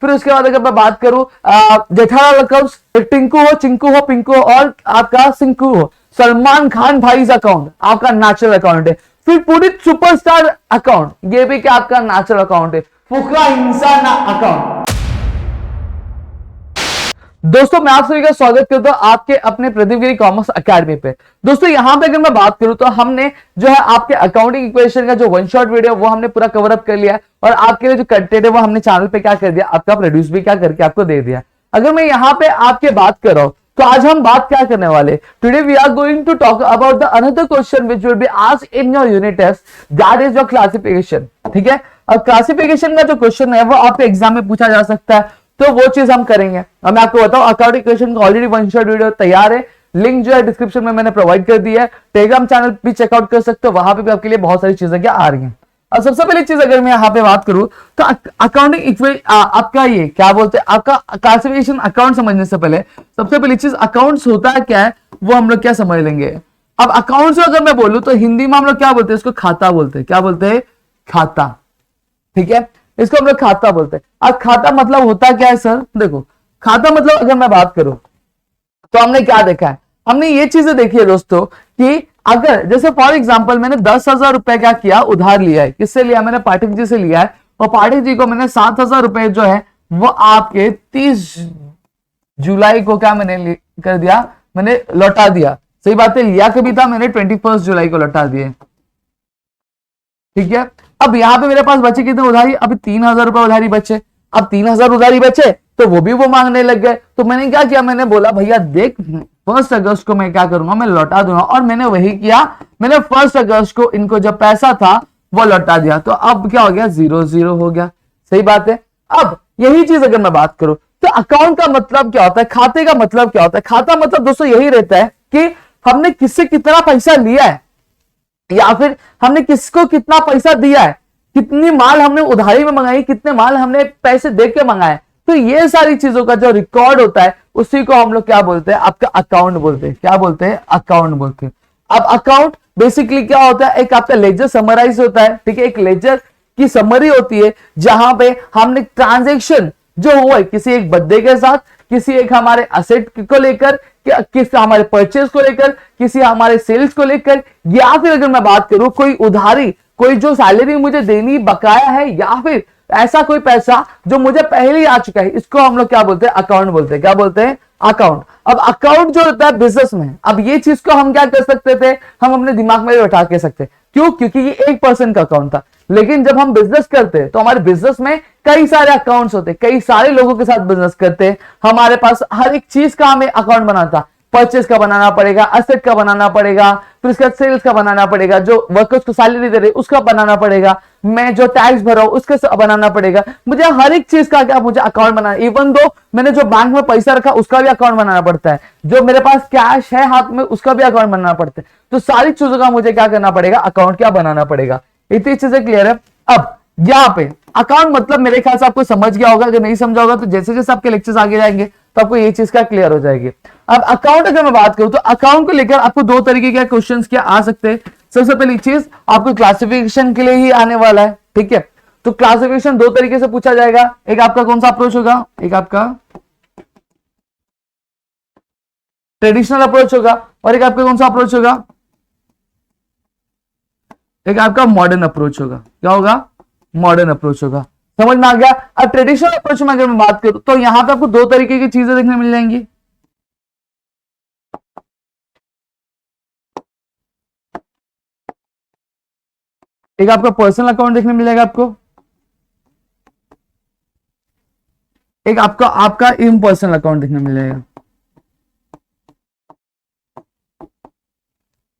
फिर उसके बाद अगर मैं बात करूं जेठालाल अकाउंट, टिंकू हो, चिंकू हो, पिंकू हो और आपका सिंकू हो, सलमान खान भाईज अकाउंट आपका नेचुरल अकाउंट है। फिर पूरी सुपरस्टार अकाउंट, ये भी क्या आपका नेचुरल अकाउंट है। फुकरा इंसान अकाउंट। दोस्तों मैं आप सभी का स्वागत करता हूं आपके अपने प्रदीपगिरी कॉमर्स एकेडमी पे। दोस्तों यहां पे अगर मैं बात करूं तो हमने जो है आपके अकाउंटिंग इक्वेशन का जो वन शॉट वीडियो वो हमने पूरा कवर अप कर लिया है और आपके लिए जो कंटेंट है वो हमने चैनल पे क्या कर दिया, आपका प्रोड्यूस भी क्या करके आपको दे दिया। अगर मैं यहाँ पे आपके बात कर रहा हूं तो आज हम बात क्या करने वाले, today we are going to talk about the another question which will be asked in your unit test, that is your classification. ठीक है, अब क्लासिफिकेशन का जो क्वेश्चन है वो आपके एग्जाम में पूछा जा सकता है, तो वो चीज हम करेंगे। अब मैं आपको बताऊं अकाउंटिंग इक्वेशन का ऑलरेडी वन शॉट वीडियो तैयार है, लिंक जो है डिस्क्रिप्शन में मैंने प्रोवाइड कर दिया है, टेलीग्राम चैनल भी चेकआउट कर सकते हो, वहां पे भी आपके लिए बहुत सारी चीजें क्या आ रही हैं। अब सबसे पहली चीज अगर मैं यहाँ पे बात करूं तो अकाउंटिंग आपका ये क्या बोलते हैं, आपका क्लासिफिकेशन अकाउंट समझने से पहले सबसे पहली चीज अकाउंट्स होता है क्या है वो हम लोग क्या समझ लेंगे। अब अकाउंट्स अगर मैं बोलूं तो हिंदी में हम लोग क्या बोलते हैं, इसको खाता बोलते हैं। क्या बोलते हैं? खाता। ठीक है, इसको हम लोग खाता बोलते हैं। अब खाता मतलब होता क्या है सर, देखो खाता मतलब अगर मैं बात करूं तो हमने क्या देखा है, हमने ये चीजें देखी है दोस्तों कि अगर जैसे फॉर एग्जांपल मैंने 10,000 रुपए क्या किया, उधार लिया है। किससे लिया? मैंने पाठक जी से लिया है और पाठक जी को मैंने 7,000 रुपए जो है वो आपके 30 जुलाई को क्या मैंने कर दिया, मैंने लौटा दिया। सही बात है, लिया कभी था मैंने 21 जुलाई को लौटा दिए। ठीक है, अब यहां पे मेरे पास बचे कितने उधारी, अभी 3,000 रुपए उधारी बचे। अब 3,000 उधारी बचे तो वो भी वो मांगने लग गए, तो मैंने क्या किया, मैंने बोला भैया देख 1 अगस्त को मैं क्या करूंगा, मैं लौटा दूंगा। और मैंने वही किया, मैंने 1 अगस्त को इनको जो पैसा था वो लौटा दिया। तो अब क्या हो गया, 0-0 हो गया। सही बात है। अब यही चीज अगर मैं बात करूं तो अकाउंट का मतलब क्या होता है, खाते का मतलब क्या होता है। खाता मतलब दोस्तों यही रहता है कि हमने किससे कितना पैसा लिया है या फिर हमने किसको कितना पैसा दिया है, कितनी माल हमने उधारी में मंगाई, कितने माल हमने पैसे दे के मंगाए। तो ये सारी चीजों का जो रिकॉर्ड होता है उसी को हम लोग क्या बोलते हैं, आपका अकाउंट बोलते हैं। क्या बोलते हैं? अकाउंट बोलते हैं। अब अकाउंट बेसिकली क्या होता है, एक आपका लेजर समराइज होता है। ठीक है, एक लेजर की समरी होती है जहां पे हमने ट्रांजेक्शन जो हुआ है किसी एक बंदे के साथ, किसी एक हमारे असेट को लेकर, किसी हमारे परचेज को लेकर, किसी हमारे सेल्स को लेकर, या फिर अगर मैं बात करूं कोई उधारी, कोई जो सैलरी मुझे देनी बकाया है, या फिर ऐसा कोई पैसा जो मुझे पहले ही आ चुका है, इसको हम लोग क्या बोलते हैं, अकाउंट बोलते हैं। क्या बोलते हैं? अकाउंट। अब अकाउंट जो होता है बिजनेस में, अब ये चीज को हम क्या कर सकते थे, हम अपने दिमाग में बैठा के सकते। क्यों? क्योंकि ये एक पर्सन का अकाउंट था। लेकिन जब हम बिजनेस करते हैं तो हमारे बिजनेस में कई सारे अकाउंट्स होते हैं, कई सारे लोगों के साथ बिजनेस करते हैं, हमारे पास हर एक चीज का हमें अकाउंट बनाना था। परचेज का बनाना पड़ेगा, असेट का बनाना पड़ेगा, फिर उसके बाद सेल्स का बनाना पड़ेगा, जो वर्कर्स को सैलरी दे रहे उसका बनाना पड़ेगा, मैं जो टैक्स भर रहा हूं उसका बनाना पड़ेगा। मुझे हर एक चीज का क्या, मुझे अकाउंट बनाना, इवन दो मैंने जो बैंक में पैसा रखा उसका भी अकाउंट बनाना पड़ता है, जो मेरे पास कैश है हाथ में उसका भी अकाउंट बनाना पड़ता है। तो सारी चीजों का मुझे क्या करना पड़ेगा, अकाउंट क्या बनाना पड़ेगा। इतनी चीजें क्लियर है। अब यहाँ पे अकाउंट मतलब मेरे ख्याल से आपको समझ गया होगा, अगर नहीं समझा होगा तो जैसे जैसे आपके लेक्चर्स आगे जाएंगे तो आपको ये चीज का क्लियर हो जाएगी। अब अकाउंट अगर मैं बात करूं तो अकाउंट को लेकर आपको दो तरीके के क्वेश्चंस क्या आ सकते हैं। सबसे पहली चीज आपको क्लासिफिकेशन के लिए ही आने वाला है। ठीक है, तो क्लासिफिकेशन दो तरीके से पूछा जाएगा। एक आपका कौन सा अप्रोच होगा, एक आपका ट्रेडिशनल अप्रोच होगा और एक आपका कौन सा अप्रोच होगा, एक आपका मॉडर्न अप्रोच होगा। क्या होगा? मॉडर्न अप्रोच होगा। समझ में आ गया। अब ट्रेडिशनल अप्रोच में अगर मैं बात करूं तो यहां पे आपको दो तरीके की चीजें देखने मिल जाएंगी। एक आपका पर्सनल अकाउंट देखने मिल जाएगा आपको, एक आपका आपका इम्पर्सनल अकाउंट देखने मिल जाएगा।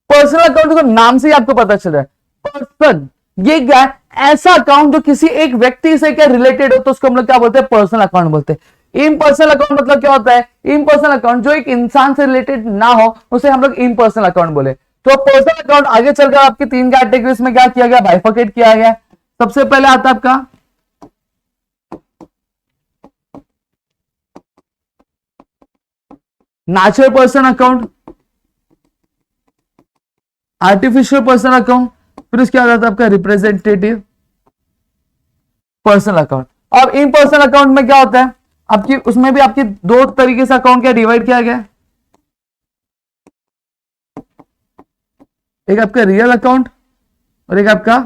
पर्सनल अकाउंट को नाम से ही आपको पता चल रहा है, पर्सन ये क्या है, ऐसा अकाउंट जो किसी एक व्यक्ति से क्या रिलेटेड हो तो उसको हम लोग क्या बोलते हैं, पर्सनल अकाउंट बोलते हैं। इम्पर्सनल अकाउंट मतलब क्या होता है, इम्पर्सनल अकाउंट जो एक इंसान से रिलेटेड ना हो उसे हम लोग इम्पर्सनल अकाउंट बोले। तो पर्सनल अकाउंट आगे चलकर आपकी 3 कैटेगरीज में क्या किया गया, बाइफरकेट किया गया। सबसे पहले आता है आपका natural person account, artificial person account, फिर उसके बाद आता है आपका रिप्रेजेंटेटिव पर्सनल अकाउंट। अब इन पर्सनल अकाउंट में क्या होता है, आपकी उसमें भी आपकी दो तरीके से अकाउंट क्या डिवाइड किया गया है, एक आपका रियल अकाउंट और एक आपका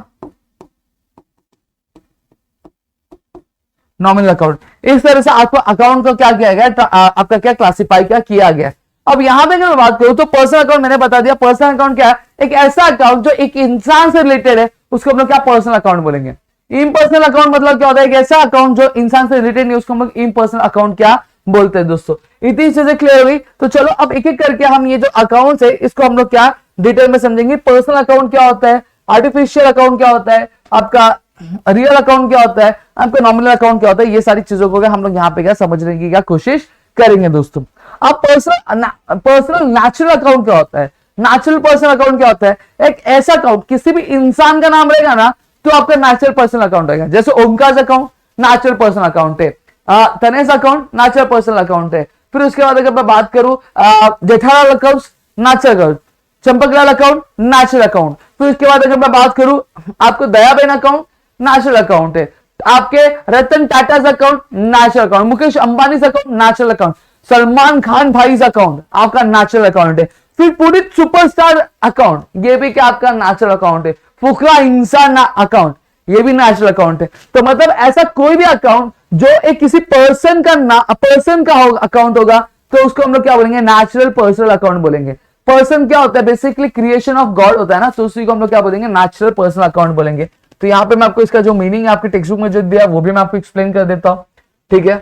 नॉमिनल अकाउंट। इस तरह से आपको अकाउंट को क्या किया गया, आपका क्या क्लासिफाई क्या किया गया। अब यहां पे अगर मैं बात करूं तो पर्सनल अकाउंट मैंने बता दिया, पर्सनल अकाउंट क्या है, एक ऐसा अकाउंट जो एक इंसान से रिलेटेड है, उसको हम लोग क्या पर्सनल अकाउंट बोलेंगे। इम्पर्सनल अकाउंट मतलब क्या होता है, एक ऐसा अकाउंट जो इंसान से रिलेटेड नहीं, उसको हम लोग इम्पर्सनल अकाउंट क्या बोलते हैं। दोस्तों इतनी चीजें क्लियर हो गई, तो चलो अब एक एक करके हम ये जो अकाउंट है इसको हम लोग क्या डिटेल में समझेंगे। पर्सनल अकाउंट क्या होता है, आर्टिफिशियल अकाउंट क्या होता है, आपका रियल अकाउंट क्या होता है, आपका नॉमिनल अकाउंट क्या होता है, ये सारी चीजों को हम लोग यहाँ पे क्या समझने की क्या कोशिश करेंगे। दोस्तों अब पर्सनल नेचुरल अकाउंट क्या होता है, नेचुरल पर्सनल अकाउंट क्या होता है, एक ऐसा अकाउंट किसी भी इंसान का नाम रहेगा ना तो आपका नेचुरल पर्सनल अकाउंट रहेगा। जैसे Omkar account natural personal account है, Tanesh account natural personal account है। फिर उसके बाद अगर मैं बात करूं Jethalal account natural account, Champaklal account natural account. फिर उसके बाद अगर मैं बात करूं आपको दयाबेन अकाउंट नेचुरल अकाउंट है, आपके Ratan Tata account natural account, Mukesh Ambani account natural account, Salman Khan भाई अकाउंट आपका नेचुरल अकाउंट है। फिर पूरी सुपरस्टार अकाउंट ये भी क्या आपका नेचुरल अकाउंट है। फुकरा इंसान अकाउंट ये भी नेचुरल अकाउंट है। तो मतलब ऐसा कोई भी अकाउंट जो एक किसी पर्सन का अकाउंट होगा तो उसको हम लोग क्या बोलेंगे, नेचुरल पर्सनल अकाउंट बोलेंगे। पर्सन क्या होता है, बेसिकली क्रिएशन ऑफ गॉड होता है ना, तो उसी को हम लोग क्या बोलेंगे, नेचुरल पर्सनल अकाउंट बोलेंगे। तो यहां पे मैं आपको इसका जो मीनिंग है आपके टेक्स्ट बुक में जो दिया वो भी मैं आपको एक्सप्लेन कर देता हूं। ठीक है,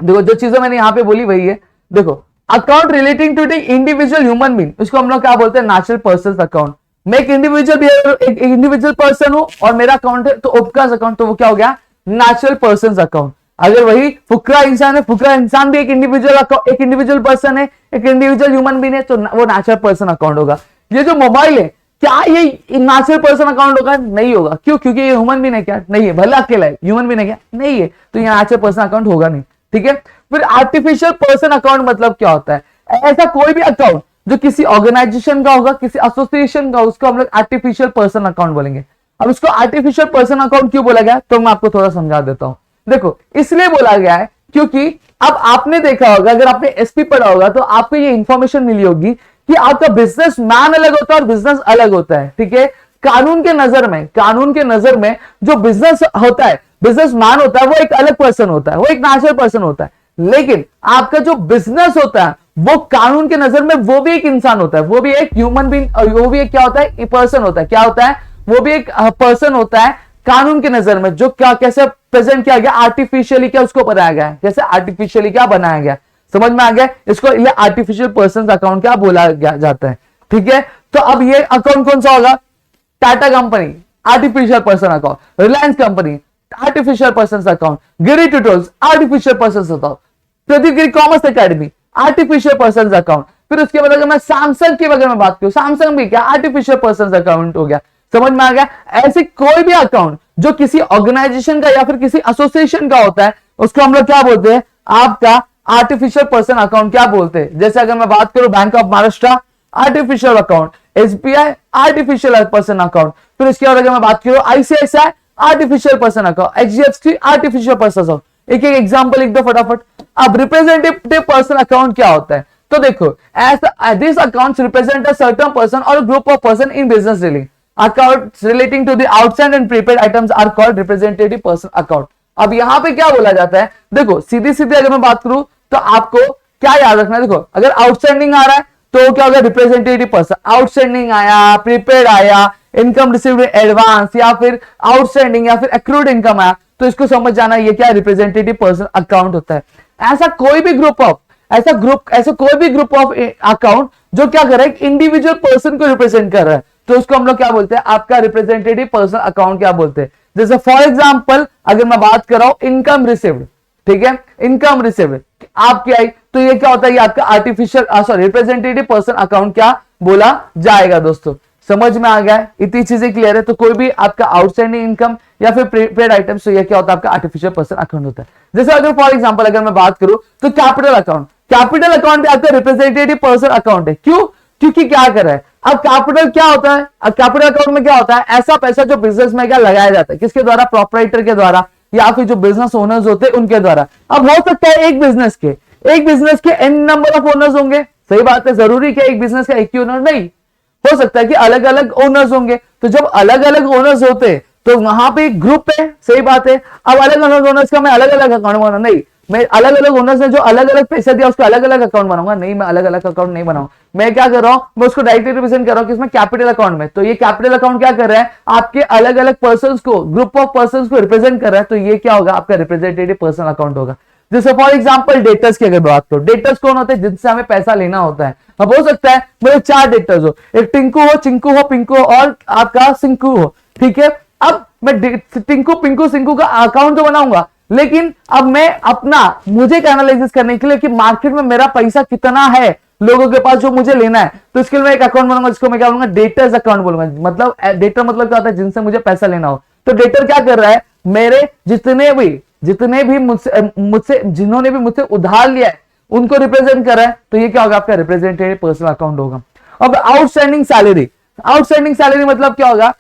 देखो जो चीजें मैंने यहां पे बोली वही है। देखो account relating to the individual human being, इसको हम लोग क्या बोलते हैं, नेचुरल पर्सन अकाउंट। मैं एक इंडिविजुअल पर्सन हूं और मेरा अकाउंट है तो उपकाश अकाउंट, तो वो क्या हो गया, नेचुरल पर्सन अकाउंट। अगर वही फुकरा इंसान है, फुकरा इंसान भी एक इंडिविजुअल पर्सन है, एक इंडिविजुअल ह्यूमन बीइंग है, तो वो नेचुरल पर्सन अकाउंट होगा। ये जो मोबाइल है क्या ये नेचुरल पर्सन अकाउंट होगा, नहीं होगा। क्यों, क्योंकि ये ह्यूमन बीइंग है क्या, नहीं है। भले अकेला है, ह्यूमन बीइंग है क्या, नहीं है, तो ये नेचुरल पर्सन अकाउंट होगा नहीं। ठीक है, फिर आर्टिफिशियल पर्सन अकाउंट मतलब क्या होता है, ऐसा कोई भी अकाउंट जो किसी ऑर्गेनाइजेशन का होगा, किसी एसोसिएशन का, उसको हम लोग आर्टिफिशियल पर्सन अकाउंट बोलेंगे। अब इसको आर्टिफिशियल पर्सन अकाउंट क्यों बोला गया, तो मैं आपको थोड़ा समझा देता हूं। देखो इसलिए बोला गया है क्योंकि अब आपने देखा होगा, अगर आपने एसपी पढ़ा होगा तो आपको ये इंफॉर्मेशन मिली होगी कि आपका बिजनेस मैन अलग होता है और बिजनेस अलग होता है। ठीक है, कानून के नजर में जो बिजनेस होता है, बिजनेस मैन होता है, वो एक अलग पर्सन होता है, वो एक नेचुरल पर्सन होता है। लेकिन आपका जो बिजनेस होता है वो कानून के नजर में वो भी एक इंसान होता है, वो भी एक ह्यूमन बीइंग, वो भी एक क्या होता है, पर्सन होता है। क्या होता है, वो भी एक पर्सन होता है कानून के नजर में, जो क्या कैसे प्रेजेंट किया गया, आर्टिफिशियली क्या उसको बनाया गया है, कैसे आर्टिफिशियली क्या बनाया गया, समझ में आ गया। इसको आर्टिफिशियल पर्सन अकाउंट क्या बोला जाता है। ठीक है, तो अब ये अकाउंट कौन सा होगा, Tata company artificial person account, Reliance company artificial person account, Giri tutorials artificial person account, Pradeep Giri commerce academy artificial person account. फिर उसके बाद अगर मैं सैमसंग की अगर मैं बात करूं, सैमसंग भी क्या आर्टिफिशियल पर्सन अकाउंट हो गया, समझ में आ गया। ऐसे कोई भी अकाउंट जो किसी ऑर्गेनाइजेशन का या फिर किसी एसोसिएशन का होता है उसको हम लोग क्या बोलते हैं, आपका आर्टिफिशियल पर्सन अकाउंट क्या बोलते हैं। जैसे अगर मैं बात करूं bank of Maharashtra artificial account, SBI artificial person account. फिर इसके बाद अगर मैं बात करूं ICICI artificial person account, HDFC artificial person account. एक एक एग्जांपल लिख दो फटाफट। अब रिप्रेजेंटेटिव पर्सन अकाउंट क्या होता है, तो देखो this accounts represent a certain person और group of person in business dealing. Accounts relating to the outstanding and prepaid items are called representative person account. अब यहां पे क्या बोला जाता है, देखो सीधी सीधी अगर मैं बात करूं तो आपको क्या याद रखना है, देखो अगर आउटस्टैंडिंग आ रहा है तो क्या होगा, रिप्रेजेंटेटिव पर्सन। आउटस्टैंडिंग आया, प्रीपेड आया, इनकम रिसीव्ड एडवांस या फिर आउटस्टैंडिंग या फिर एक्रूड इनकम आया, तो इसको समझ जाना ये क्या रिप्रेजेंटेटिव पर्सन अकाउंट होता है। ऐसा कोई भी ग्रुप ऑफ अकाउंट जो क्या कर रहा है, इंडिविजुअल पर्सन को रिप्रेजेंट कर रहा है, तो उसको हम लोग क्या बोलते हैं, आपका रिप्रेजेंटेटिव पर्सन अकाउंट क्या बोलते हैं। जैसे फॉर एग्जांपल अगर मैं बात कर रहा हूं इनकम रिसीव्ड, ठीक है, इनकम रिसीव्ड आपकी आई, तो ये क्या होता है, ये आपका आर्टिफिशियल रिप्रेजेंटेटिव पर्सन अकाउंट क्या बोला जाएगा। दोस्तों समझ में आ गया है, इतनी चीजें क्लियर है। तो कोई भी आपका आउटस्टैंडिंग इनकम या फिर प्रीपेड आइटम्स, तो ये क्या होता है, आपका आर्टिफिशियल पर्सन अकाउंट होता है। जैसे अगर फॉर एग्जांपल अगर मैं बात करूं तो कैपिटल अकाउंट भी आपका रिप्रेजेंटेटिव पर्सन अकाउंट है। क्यों, क्योंकि क्या कर रहा है, अब कैपिटल क्या होता है, अब कैपिटल अकाउंट में क्या होता है, ऐसा पैसा जो बिजनेस में क्या लगाया जाता है, किसके द्वारा, प्रोपराइटर के द्वारा, या फिर जो बिजनेस ओनर्स होते हैं उनके द्वारा। अब हो सकता है एक बिजनेस के एन नंबर ऑफ ओनर्स होंगे, सही बात है, जरूरी क्या एक बिजनेस का एक ही ओनर नहीं, हो सकता है कि अलग अलग ओनर्स होंगे। तो जब अलग अलग ओनर्स होते तो वहां पे एक ग्रुप है, सही बात है। अब अलग अलग ओनर्स का मैं अलग अलग अकाउंट बनाऊंगा नहीं, मैं अलग अलग ओनर्स ने जो अलग अलग पैसा दिया उसका अलग अलग अकाउंट बनाऊंगा नहीं, मैं अलग अलग अकाउंट नहीं बनाऊंगा। मैं क्या कर रहा हूं, मैं उसको डायरेक्टली रिप्रेजेंट कर रहा हूं किसमें, कैपिटल अकाउंट में। तो ये कैपिटल अकाउंट क्या कर रहा है, आपके अलग अलग पर्सन को, ग्रुप ऑफ पर्सन को रिप्रेजेंट कर रहा है। तो ये क्या होगा, आपका रिप्रेजेंटेटिव पर्सनल अकाउंट होगा। जैसे फॉर एग्जांपल डेटर्स की अगर बात करो, डेटर्स कौन होते हैं, जिनसे हमें पैसा लेना होता है। अब हो सकता है मेरे 4 डेटर्स हो, एक टिंकू हो, चिंकू हो, पिंकू हो और आपका सिंकू हो, ठीक है। अब मैं टिंकू पिंकू सिंकू का अकाउंट तो बनाऊंगा, लेकिन अब मैं अपना मुझे एनालिसिस करने के लिए कि मार्केट में मेरा पैसा कितना है, लोगों के पास जो मुझे लेना है, तो इसके लिए मैं एक अकाउंट बनाऊंगा जिसको मैं क्या बोलूंगा, डेटर्स अकाउंट बोलूंगा। मतलब डेटर मतलब क्या होता है, जिनसे मुझे पैसा लेना हो। तो डेटर क्या कर रहा है, मेरे जितने भी मुझसे जिन्होंने भी मुझसे उधार लिया है उनको रिप्रेजेंट कर रहा है। तो ये क्या होगा, आपका रिप्रेजेंटेटिव पर्सनल अकाउंट होगा। अब आउटस्टैंडिंग सैलरी मतलब क्या होगा,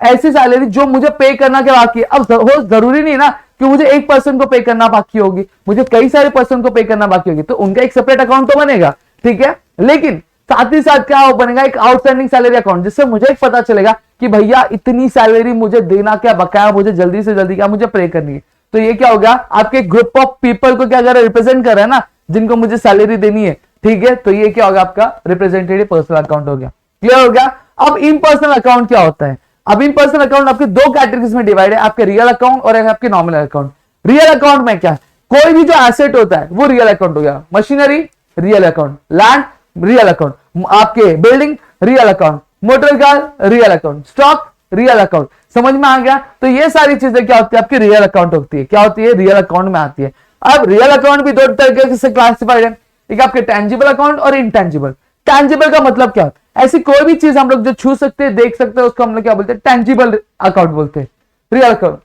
ऐसी सैलरी जो मुझे पे करना के बाकी है। अब जरूरी नहीं ना कि मुझे एक पर्सन को पे करना बाकी होगी, मुझे कई सारे पर्सन को पे करना बाकी होगी, तो उनका एक सेपरेट अकाउंट तो बनेगा, ठीक है। लेकिन साथ ही साथ क्या बनेगा, एक आउटस्टैंडिंग सैलरी अकाउंट, जिससे मुझे एक पता चलेगा कि भैया इतनी सैलरी मुझे देना, क्या बकाया मुझे जल्दी से जल्दी क्या मुझे पे करनी है। तो ये क्या होगा, आपके ग्रुप ऑफ पीपल को क्या कर रहा है, रिप्रेजेंट कर रहा है ना, जिनको मुझे सैलरी देनी है, ठीक है। तो ये क्या होगा, आपका रिप्रेजेंटेटिव पर्सनल अकाउंट हो गया। क्लियर हो गया। अब इम्पर्सनल अकाउंट क्या होता है, अब इम्पर्सनल अकाउंट आपके 2 कैटेगरीज में डिवाइड है, आपके रियल अकाउंट और आपके नॉमिनल अकाउंट। रियल अकाउंट में क्या है, कोई भी जो एसेट होता है वो रियल अकाउंट हो गया। Machinery real account, land real account, आपके building real account, motor car real account, stock real account. समझ में आ गया। तो ये सारी चीजें क्या होती है, आपकी रियल अकाउंट होती है, क्या होती है, रियल अकाउंट में आती है। अब रियल अकाउंट भी 2 तरीके से क्लासिफाइड है, एक आपके टेंजिबल अकाउंट और इनटेंजिबल। टेंजिबल का मतलब क्या होता है, ऐसी कोई भी चीज हम लोग जो छू सकते हैं, देख सकते हैं, उसको हम लोग क्या बोलते हैं, टेंजिबल अकाउंट बोलते हैं, रियल अकाउंट।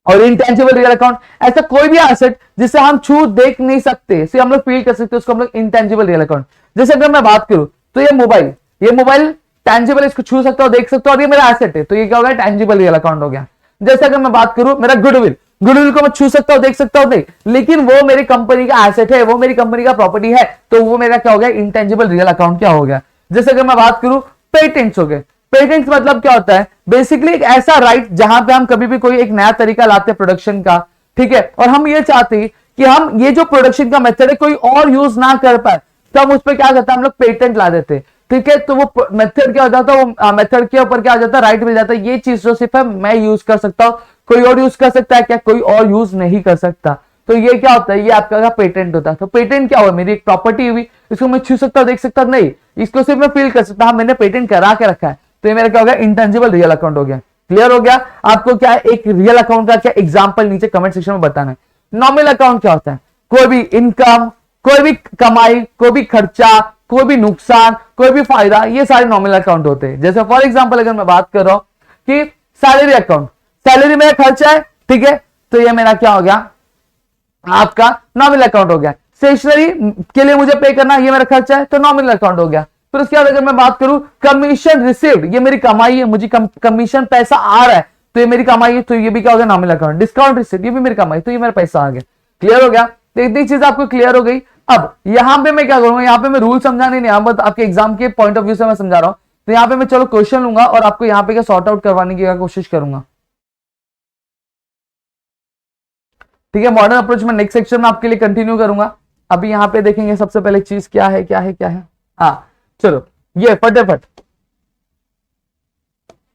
और इनटेंजिबल रियल अकाउंट, ऐसा कोई भी एसेट जिसे हम छू देख नहीं सकते, से हम लोग फील कर सकते हैं, उसको हम लोग इनटेंजिबल रियल अकाउंट। जैसे अगर मैं बात करूं तो ये मोबाइल टेंजिबल, इसको छू सकता हूं, देख सकता हूं, और ये मेरा एसेट है, तो ये क्या होगा, टेंजिबल रियल अकाउंट हो गया। जैसे अगर मैं बात करूं मेरा गुडविल को मैं छू सकता हूं, देख सकता हूं नहीं, लेकिन वो मेरी कंपनी का एसेट है, वो मेरी कंपनी का प्रॉपर्टी है, तो वो मेरा क्या हो गया, इंटेंजिबल रियल अकाउंट क्या हो गया। जैसे अगर मैं बात करूं पेटेंट्स हो गए, पेटेंट्स मतलब क्या होता है, बेसिकली एक ऐसा राइट जहां पे हम कभी भी कोई एक नया तरीका लाते हैं प्रोडक्शन का, ठीक है, और हम ये चाहते हैं कि हम ये जो प्रोडक्शन का मेथड है कोई और यूज ना कर पाए, तो हम उस पर क्या करते हैं, हम लोग पेटेंट ला देते हैं, ठीक है। तो वो मेथड क्या हो जाता है, वो मेथड के ऊपर क्या हो जाता है, राइट मिल जाता है, ये चीज जो सिर्फ है मैं यूज कर सकता हूं, कोई और यूज कर सकता है क्या, कोई और यूज नहीं कर सकता। तो ये क्या होता है, ये आपका पेटेंट होता है। तो पेटेंट क्या हुआ, मेरी एक प्रॉपर्टी हुई, इसको मैं छू सकता, देख सकता नहीं, इसको सिर्फ मैं फील कर सकता, हाँ मैंने पेटेंट करा के रखा है, तो ये मेरा क्या हो गया, इंटेंजिबल रियल अकाउंट हो गया। क्लियर हो गया। आपको क्या है, एक रियल अकाउंट का क्या एग्जांपल नीचे कमेंट सेक्शन में बताना है। नॉमिनल अकाउंट क्या होता है, कोई भी इनकम, कोई भी कमाई, कोई भी खर्चा, कोई भी नुकसान, कोई भी फायदा, ये सारे नॉमिनल अकाउंट होते हैं। जैसे फॉर एग्जांपल अगर मैं बात कर रहा हूं कि सैलरी अकाउंट, सैलरी मेरा खर्चा है, ठीक है, तो ये मेरा क्या हो गया, आपका नॉमिनल अकाउंट हो गया। स्टेशनरी के लिए मुझे पे करना, ये मेरा खर्चा है, तो नॉमिनल अकाउंट हो गया। फिर उसके बाद अगर मैं बात करूं कमीशन रिसीव्ड, ये मेरी कमाई है, मुझे कमीशन पैसा आ रहा है, तो ये मेरी कमाई है, तो ये भी क्या हो गया, नॉमिनल अकाउंट। डिस्काउंट रिसीव्ड, ये भी मेरी कमाई, तो ये मेरा पैसा आ गया। क्लियर हो गया। तो इतनी चीज आपको क्लियर हो गई। अब यहां पे मैं क्या करूंगा, यहाँ पे मैं रूल समझाने नहीं, यहाँ पर आपके एग्जाम के पॉइंट ऑफ व्यू से मैं समझा रहा हूं। तो यहाँ पे मैं चलो क्वेश्चन लूंगा और आपको यहाँ पे क्या सॉर्ट आउट करवाने की कोशिश करूंगा, ठीक है। मॉडर्न अप्रोच में नेक्स्ट सेक्शन में आपके लिए कंटिन्यू करूंगा। अभी यहाँ पे देखेंगे सबसे पहले चीज क्या है, हाँ चलो ये फटाफट,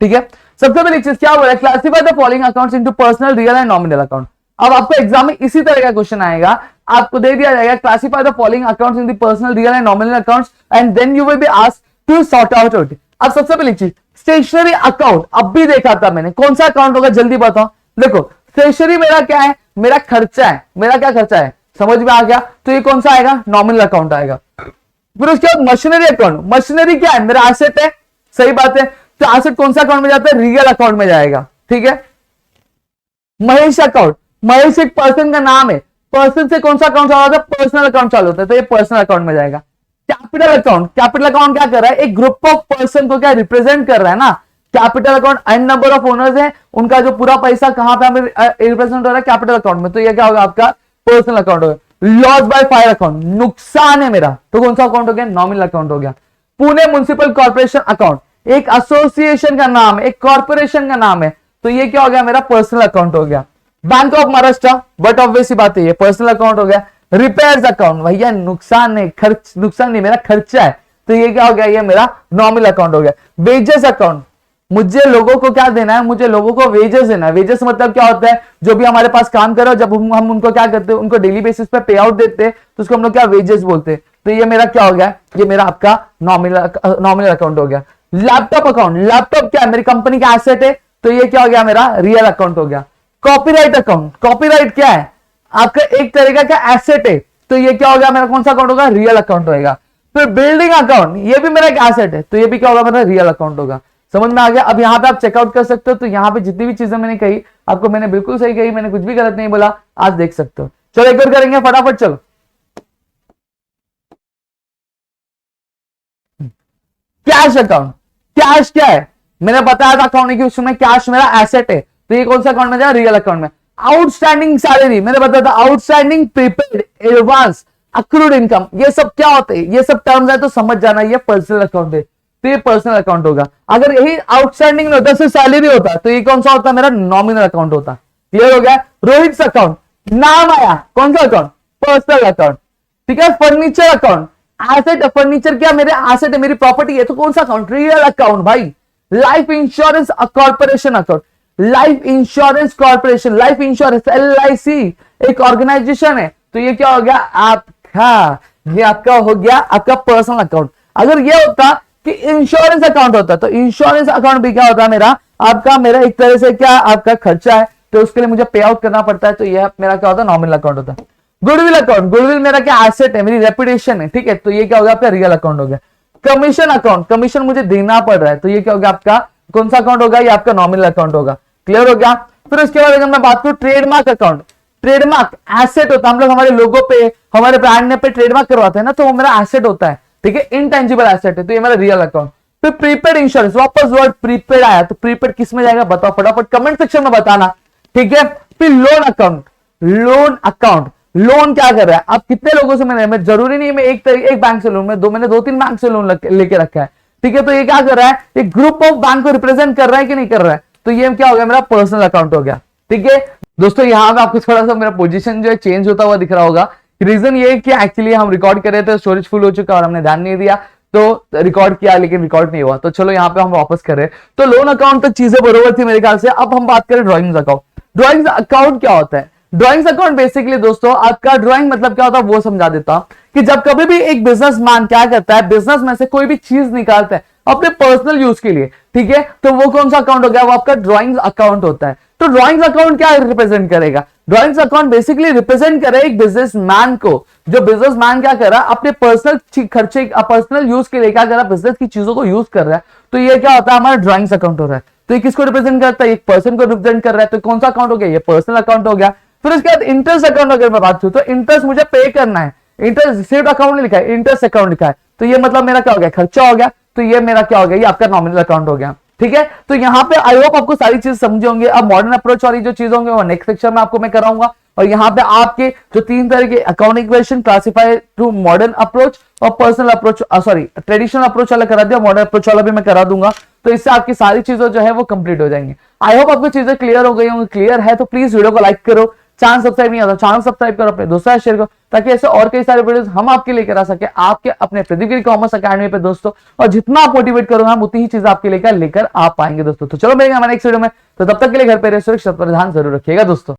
ठीक है। सबसे पहली चीज क्या बोला, classify the following accounts into personal, real and nominal account. अब आपको एग्जाम में इसी तरह का क्वेश्चन आएगा, आपको दे दिया जाएगा classify the following accounts in the personal, real and nominal accounts, and then you will be asked to sort out it. अब सबसे पहली चीज स्टेशनरी अकाउंट, अब भी देखा था मैंने, कौन सा अकाउंट होगा जल्दी बताओ। देखो स्टेशनरी मेरा क्या है, मेरा खर्चा है, मेरा क्या खर्चा है, समझ में आ गया, तो ये कौन सा आएगा, नॉमिनल अकाउंट आएगा। फिर उसके बाद मशीनरी अकाउंट, मशीनरी क्या है, मेरा एसेट है, सही बात है, तो एसेट कौन सा अकाउंट में जाता है, रियल अकाउंट में जाएगा, ठीक है। महेश अकाउंट, महेश एक पर्सन का नाम है, पर्सन से कौन सा अकाउंट चालू होता है, पर्सनल अकाउंट चालू होता है, तो ये पर्सनल अकाउंट में जाएगा। कैपिटल अकाउंट, कैपिटल अकाउंट क्या कर रहा है, एक ग्रुप ऑफ पर्सन को क्या रिप्रेजेंट कर रहा है ना, capital account an number of owners है, उनका जो पूरा पैसा कहां पे हमें रिप्रेजेंट हो रहा है, कैपिटल अकाउंट में, तो ये क्या होगा आपका पर्सनल अकाउंट होगा। लॉस बाय फायर अकाउंट, नुकसान है मेरा, तो कौन सा अकाउंट हो गया, नॉमिनल अकाउंट हो गया। पुणे म्युनिसिपल कॉर्पोरेशन अकाउंट, एक एसोसिएशन का नाम है, एक कॉर्पोरेशन का नाम है, तो ये क्या हो गया मेरा पर्सनल अकाउंट हो गया। Bank of Maharashtra, but obvious बात है ये पर्सनल अकाउंट हो गया। रिपेयर्स अकाउंट, भैया नुकसान नहीं, खर्च, नुकसान नहीं, मेरा खर्चा है, तो ये क्या हो गया, ये मेरा नॉमिनल अकाउंट हो गया। वेजेस अकाउंट, मुझे लोगों को क्या देना है, मुझे लोगों को वेजेस देना है। वेजेस मतलब क्या होता है, जो भी हमारे पास काम कर रहे हो, जब हम उनको क्या करते हैं, उनको डेली बेसिस पे पे आउट देते हैं, तो उसको हम लोग क्या वेजेस बोलते हैं। तो ये मेरा क्या हो गया, ये मेरा आपका नॉमिनल अकाउंट हो गया। लैपटॉप अकाउंट, लैपटॉप क्या है, मेरी कंपनी का एसेट है, तो ये क्या हो गया मेरा रियल अकाउंट हो गया। कॉपीराइट अकाउंट, कॉपीराइट क्या है, आपका एक तरीका का एसेट है, तो ये क्या हो गया मेरा कौन सा अकाउंट होगा, रियल अकाउंट होगा। फिर बिल्डिंग अकाउंट, ये भी मेरा एक एसेट है, तो ये भी क्या होगा मेरा रियल अकाउंट होगा। समझ में आ गया। अब यहाँ पे आप चेकआउट कर सकते हो, तो यहाँ पे जितनी भी चीजें मैंने कही आपको, मैंने बिल्कुल सही कही, मैंने कुछ भी गलत नहीं बोला, आज देख सकते हो। चलो एक और करेंगे फटाफट, चलो। कैश अकाउंट, कैश क्या है, मैंने बताया था अकाउंट के उसमें कैश मेरा एसेट है, तो ये कौन सा अकाउंट में जाए, रियल अकाउंट में। आउटस्टैंडिंग सैलरी, मैंने बताया था outstanding prepaid advance accrued income, ये सब क्या होते हैं, ये सब टर्म्स है, तो समझ जाना ये पर्सनल अकाउंट है, तो ये पर्सनल अकाउंट होगा। अगर यही आउटस्टैंडिंग होता है, सैलरी होता है, तो ये कौन सा होता है, मेरा नॉमिनल अकाउंट होता। क्लियर हो गया। रोहित अकाउंट, नाम आया, कौन सा अकाउंट, पर्सनल अकाउंट। ठीक है। फर्नीचर अकाउंट, एसेट, फर्नीचर क्या मेरे एसेट है, मेरी प्रॉपर्टी है, तो कौन सा अकाउंट, रियल अकाउंट भाई। Life insurance corporation account, life insurance corporation, life insurance LIC एक ऑर्गेनाइजेशन है, तो ये क्या हो गया आपका, ये आपका हो गया आपका पर्सनल अकाउंट। अगर ये होता कि इंश्योरेंस अकाउंट होता, तो इंश्योरेंस अकाउंट भी क्या होता है मेरा आपका, मेरा एक तरह से क्या आपका खर्चा है, तो उसके लिए मुझे पे आउट करना पड़ता है, तो यह मेरा क्या होता है, नॉमिनल अकाउंट होता है। गुडविल अकाउंट, गुडविल मेरा क्या एसेट है, मेरी रेपुटेशन है, ठीक है, तो ये क्या होगा आपका रियल अकाउंट हो गया। कमीशन अकाउंट, कमीशन मुझे देना पड़ रहा है, तो ये क्या होगा आपका कौन सा अकाउंट होगा, ये आपका नॉमिनल अकाउंट होगा। क्लियर हो गया। फिर उसके बाद अगर मैं बात करूं ट्रेडमार्क अकाउंट, ट्रेडमार्क एसेट होता है, हम लोग हमारे लोगो पे हमारे ब्रांड ने पे ट्रेडमार्क करवाते हैं ना, तो वो मेरा एसेट होता है, ठीक है, इनटेंजिबल एसेट है, तो ये मेरा रियल अकाउंट। फिर प्रीपेड इंश्योरेंस, वापस वर्ड प्रीपेड आया, तो प्रीपेड किस में जाएगा बताओ फटाफट कमेंट सेक्शन में बताना, ठीक है। फिर loan account, loan account, loan क्या कर रहा है, आप कितने लोगों से मैं जरूरी नहीं मैं एक बैंक से लोन, मैंने 2-3 बैंक से लोन लेके रखा है, ठीक है, तो ये क्या कर रहा है, एक ग्रुप ऑफ बैंक को रिप्रेजेंट कर रहा है कि नहीं कर रहा है, तो ये क्या हो गया मेरा पर्सनल अकाउंट हो गया। ठीक है दोस्तों, यहाँ पे आपको थोड़ा सा मेरा पोजीशन जो है चेंज होता हुआ दिख रहा होगा। रीजन ये है कि एक्चुअली हम रिकॉर्ड कर रहे थे, स्टोरेज फुल हो चुका और हमने ध्यान नहीं दिया, तो रिकॉर्ड किया लेकिन रिकॉर्ड नहीं हुआ, तो चलो यहाँ पे हम वापस कर रहे हैं। तो लोन अकाउंट तक चीजें बरोबर थी मेरे ख्याल से। अब हम बात करें ड्रॉइंग्स अकाउंट। ड्रॉइंग्स अकाउंट क्या होता है, ड्रॉइंग्स अकाउंट बेसिकली दोस्तों आपका ड्रॉइंग मतलब क्या होता है वो समझा देता हूं, कि जब कभी भी एक बिजनेसमैन क्या करता है, बिजनेस में से कोई भी चीज निकालता है अपने पर्सनल यूज के लिए, ठीक है, तो वो कौन सा अकाउंट हो गया, वो आपका ड्रॉइंग्स अकाउंट होता है। तो ड्रॉइंग्स अकाउंट क्या रिप्रेजेंट करेगा, ड्रॉइंग्स अकाउंट बेसिकली रिप्रेजेंट करे एक बिजनेसमैन को, जो बिजनेसमैन क्या कर रहा है अपने पर्सनल खर्चे पर्सनल यूज के लिए क्या कर रहा है, बिजनेस की चीजों को यूज कर रहा है, तो ये क्या होता है हमारा ड्रॉइंग्स अकाउंट हो रहा है। तो ये किसको रिप्रेजेंट करता है, एक पर्सन को रिप्रेजेंट कर रहा है, तो कौन सा अकाउंट हो गया, ये पर्सनल अकाउंट हो गया। फिर उसके बाद इंटरेस्ट अकाउंट अगर मैं बात करूं, तो इंटरेस्ट मुझे पे करना है, इंटरेस्ट रिसीव्ड अकाउंट नहीं लिखा है, इंटरेस्ट अकाउंट लिखा है, तो ये मतलब मेरा क्या हो गया, खर्चा हो गया, तो ये मेरा क्या हो गया, ये आपका नॉमिनल अकाउंट हो गया। ठीक है, तो यहाँ पे आई होप आपको सारी चीज समझे होंगे। अब मॉडर्न अप्रोच वाली जो चीज होंगे वो नेक्स्ट सेक्शन में आपको मैं कराऊंगा, और यहाँ पे आपके जो 3 तरह के accounting equation classify to modern approach और personal approach, sorry traditional approach वाला करा दिया, मॉडर्न अप्रोच वाला भी मैं करा दूंगा, तो इससे आपकी सारी चीजें जो है वो कंप्लीट हो जाएंगी। आई होप आपको चीजें क्लियर हो गई होंगी। क्लियर है तो प्लीज वीडियो को लाइक करो, चैनल सब्सक्राइब नहीं आता चैनल सब्सक्राइब करो, अपने दोस्तों शेयर करो, ताकि ऐसे और कई सारे वीडियोस हम आपके लेकर आ सके आपके अपने प्रदीप कॉमर्स अकेडमी पे दोस्तों। और जितना आप मोटिवेट करोगे हम उतनी ही चीज आपके लेकर आ पाएंगे दोस्तों। तो चलो मिलेंगे हमारे नेक्स्ट वीडियो में, तो तब तक के लिए घर पे रहिए, सुरक्षित ध्यान जरूर रखिएगा दोस्तों।